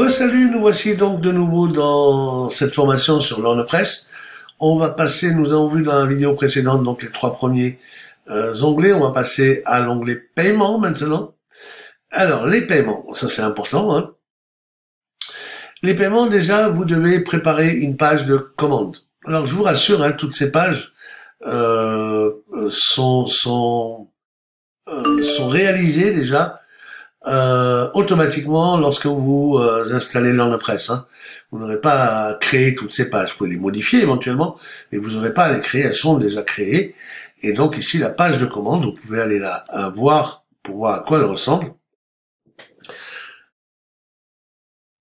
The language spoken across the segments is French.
Salut, nous voici donc de nouveau dans cette formation sur l'OrnePress. On va passer, nous avons vu dans la vidéo précédente donc les trois premiers onglets. On va passer à l'onglet paiement maintenant. Alors les paiements, ça c'est important, hein. Les paiements, déjà, vous devez préparer une page de commande. Alors je vous rassure, hein, toutes ces pages sont réalisées déjà automatiquement lorsque vous installez l'OrnePress. Hein. Vous n'aurez pas à créer toutes ces pages. Vous pouvez les modifier éventuellement, mais vous n'aurez pas à les créer. Elles sont déjà créées. Et donc ici, la page de commande, vous pouvez aller là voir pour voir à quoi elle ressemble.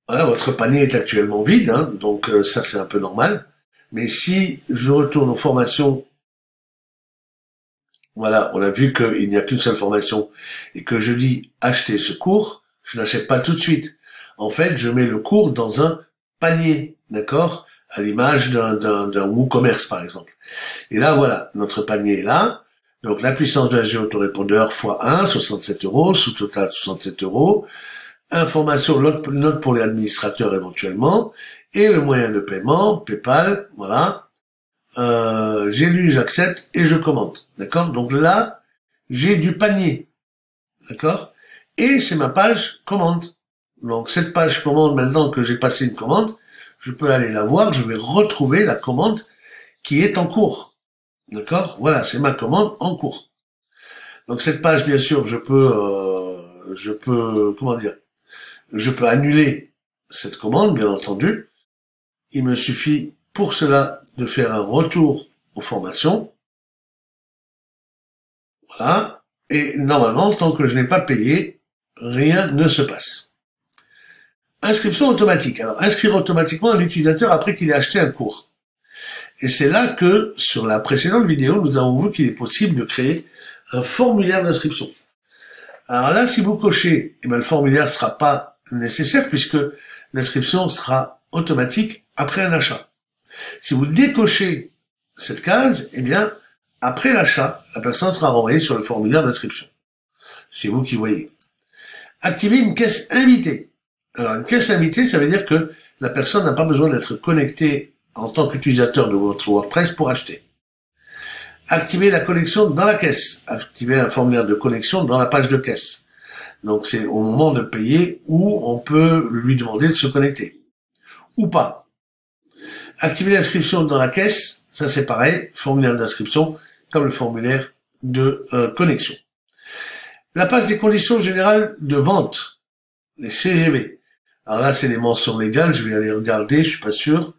Voilà, votre panier est actuellement vide, hein, donc ça c'est un peu normal. Mais si je retourne aux formations, voilà, on a vu qu'il n'y a qu'une seule formation, et que je dis acheter ce cours, je n'achète pas tout de suite. En fait, je mets le cours dans un panier, d'accord, à l'image d'un WooCommerce par exemple. Et là, voilà, notre panier est là. Donc la puissance d'un autorépondeur x1, 67 €, sous-total 67 €. Information, note pour les administrateurs éventuellement, et le moyen de paiement, PayPal, voilà. J'ai lu, j'accepte et je commente, d'accord. Donc là, j'ai du panier, d'accord. Et c'est ma page commande. Donc cette page commande, maintenant que j'ai passé une commande, je peux aller la voir, je vais retrouver la commande qui est en cours, d'accord. Voilà, c'est ma commande en cours. Donc cette page, bien sûr, je peux, comment dire, je peux annuler cette commande, bien entendu. Il me suffit pour cela de faire un retour aux formations. Voilà. Et normalement, tant que je n'ai pas payé, rien ne se passe. Inscription automatique. Alors, inscrire automatiquement un utilisateur après qu'il ait acheté un cours. Et c'est là que, sur la précédente vidéo, nous avons vu qu'il est possible de créer un formulaire d'inscription. Alors là, si vous cochez, eh bien, le formulaire ne sera pas nécessaire puisque l'inscription sera automatique après un achat. Si vous décochez cette case, eh bien, après l'achat, la personne sera renvoyée sur le formulaire d'inscription. C'est vous qui voyez. Activer une caisse invitée. Alors, une caisse invitée, ça veut dire que la personne n'a pas besoin d'être connectée en tant qu'utilisateur de votre WordPress pour acheter. Activer la connexion dans la caisse. Activer un formulaire de connexion dans la page de caisse. Donc c'est au moment de payer où on peut lui demander de se connecter. Ou pas. Activer l'inscription dans la caisse, ça c'est pareil, formulaire d'inscription, comme le formulaire de connexion. La page des conditions générales de vente, les CGV. Alors là c'est les mentions légales, je vais aller regarder, je suis pas sûr.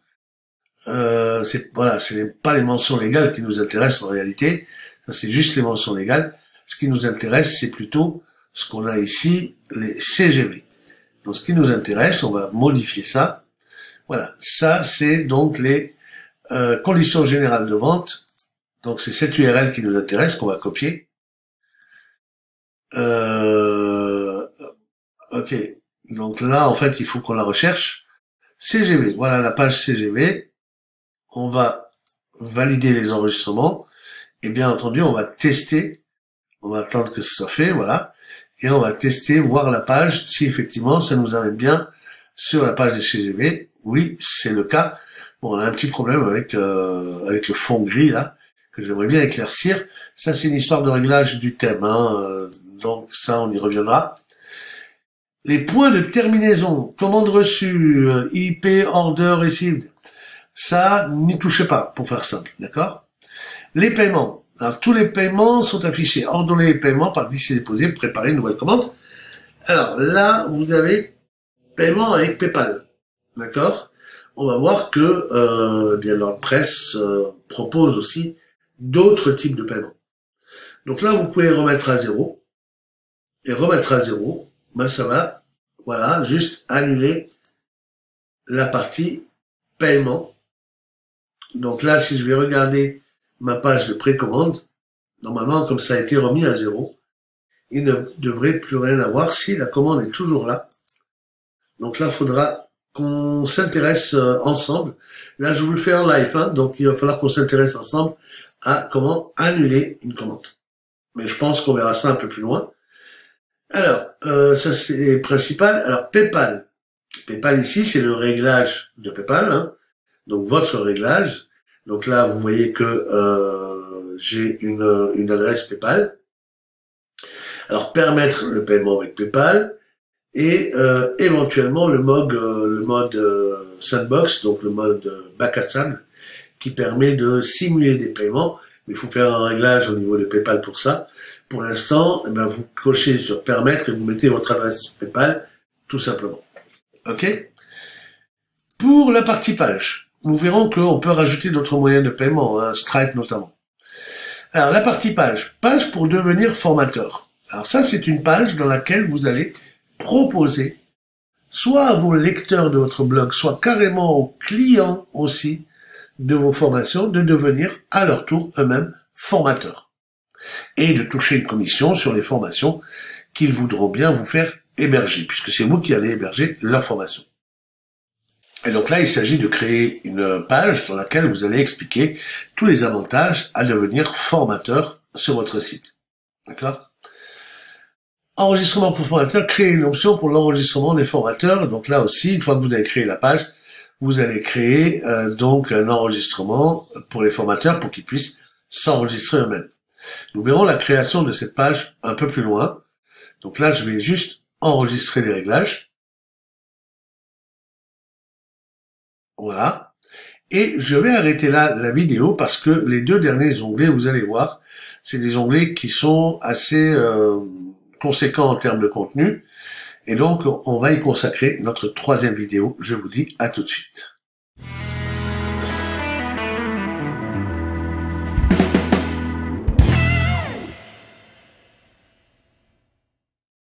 Voilà, c'est pas les mentions légales qui nous intéressent en réalité, ça c'est juste les mentions légales. Ce qui nous intéresse, c'est plutôt ce qu'on a ici, les CGV. Donc, ce qui nous intéresse, on va modifier ça. Voilà, ça, c'est donc les conditions générales de vente. Donc, c'est cette URL qui nous intéresse, qu'on va copier. Ok, donc là, en fait, il faut qu'on la recherche. CGV, voilà la page CGV. On va valider les enregistrements. Et bien entendu, on va tester. On va attendre que ce soit fait, voilà. Et on va tester, voir la page, si effectivement ça nous amène bien sur la page des CGV. Oui, c'est le cas. Bon, on a un petit problème avec le fond gris là, que j'aimerais bien éclaircir. Ça, c'est une histoire de réglage du thème, hein, donc ça, on y reviendra. Les points de terminaison, commande reçue, IP, order, received, ça, n'y touchez pas, pour faire simple, d'accord? Les paiements. Alors, tous les paiements sont affichés. Ordonner les paiements par glisser déposer, préparer une nouvelle commande. Alors, là, vous avez paiement avec PayPal. D'accord? On va voir que, bien, l'OrnePress propose aussi d'autres types de paiements. Donc là, vous pouvez remettre à 0. Et remettre à 0, ben, ça va, voilà, juste annuler la partie paiement. Donc là, si je vais regarder ma page de précommande, normalement, comme ça a été remis à 0, il ne devrait plus rien avoir si la commande est toujours là. Donc là, il faudra qu'on s'intéresse ensemble. Là, je vous le fais en live, hein, donc il va falloir qu'on s'intéresse ensemble à comment annuler une commande. Mais je pense qu'on verra ça un peu plus loin. Alors, ça c'est principal. Alors, PayPal. PayPal ici, c'est le réglage de PayPal, hein. Donc votre réglage. Donc là, vous voyez que j'ai une adresse PayPal. Alors permettre le paiement avec PayPal et éventuellement le mode sandbox, donc le mode bac à sable, qui permet de simuler des paiements. Mais il faut faire un réglage au niveau de PayPal pour ça. Pour l'instant, eh ben, vous cochez sur permettre et vous mettez votre adresse PayPal tout simplement. Ok? Pour la partie page, nous verrons qu'on peut rajouter d'autres moyens de paiement, hein, Stripe notamment. Alors la partie page, page pour devenir formateur. Alors ça, c'est une page dans laquelle vous allez proposer, soit à vos lecteurs de votre blog, soit carrément aux clients aussi de vos formations, de devenir à leur tour eux-mêmes formateurs. Et de toucher une commission sur les formations qu'ils voudront bien vous faire héberger, puisque c'est vous qui allez héberger leur formation. Et donc là, il s'agit de créer une page dans laquelle vous allez expliquer tous les avantages à devenir formateur sur votre site. D'accord ? Enregistrement pour formateurs, créer une option pour l'enregistrement des formateurs. Donc là aussi, une fois que vous avez créé la page, vous allez créer donc un enregistrement pour les formateurs pour qu'ils puissent s'enregistrer eux-mêmes. Nous verrons la création de cette page un peu plus loin. Donc là, je vais juste enregistrer les réglages. Voilà. Et je vais arrêter là la vidéo parce que les deux derniers onglets, vous allez voir, c'est des onglets qui sont assez conséquents en termes de contenu. Et donc, on va y consacrer notre troisième vidéo. Je vous dis à tout de suite.